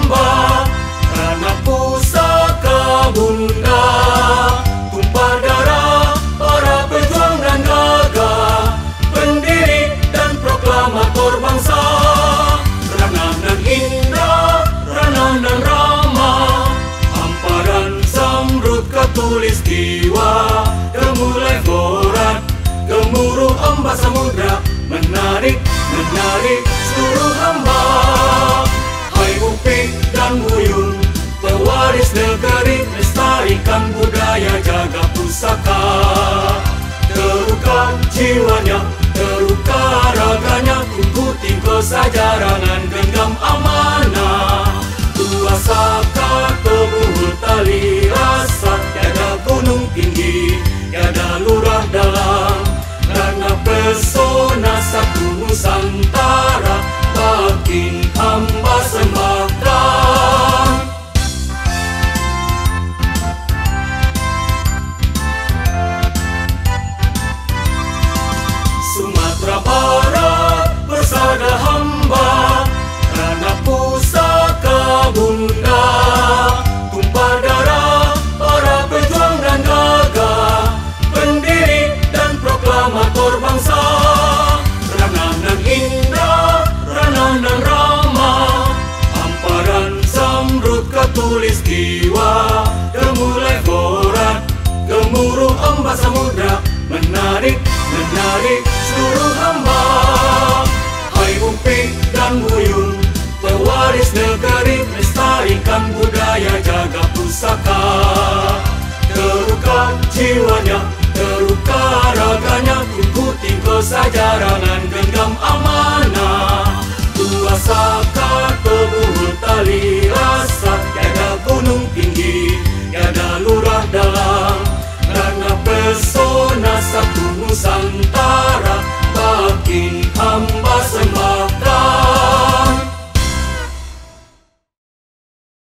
hamba, karena pusaka Bunda. Tumpah darah para pejuang dan gagah, pendiri dan proklamator bangsa. Ranah nan indah, ranah nan ramah, hamparan Zamrud Khatulistiwa. Gemulai Borat, gemuruh ombak samudra, menarik seluruh hamba. Hai Upik dan Buyung, pewaris negeri, lestarikan budaya, jaga pusaka. Terluka jiwanya, terluka raganya, ikuti kesajarangan, genggam amanah. Tua Saka teguh tali rasa, tiada gunung tinggi, tiada lurah dalam, karena pesona satu Nusantara, bagi hamba sembahkan. Sumatera Barat bersada hamba, karena pusaka Bunda. Tumpah darah para pejuang dan gagah, pendiri dan proklamator bangsa. Ranah nan indah, ranah nan ramah, hamparan Zamrud Khatulistiwa. Gemulai Borat, gemuruh ombak samudra, menarik seluruh hamba. Hai Upik dan Buyung, pewaris negeri, lestarikan budaya, jaga pusaka. Terluka jiwanya, terluka raganya, ikuti kesajarangan, genggam amanah. Tua Saka teguh tali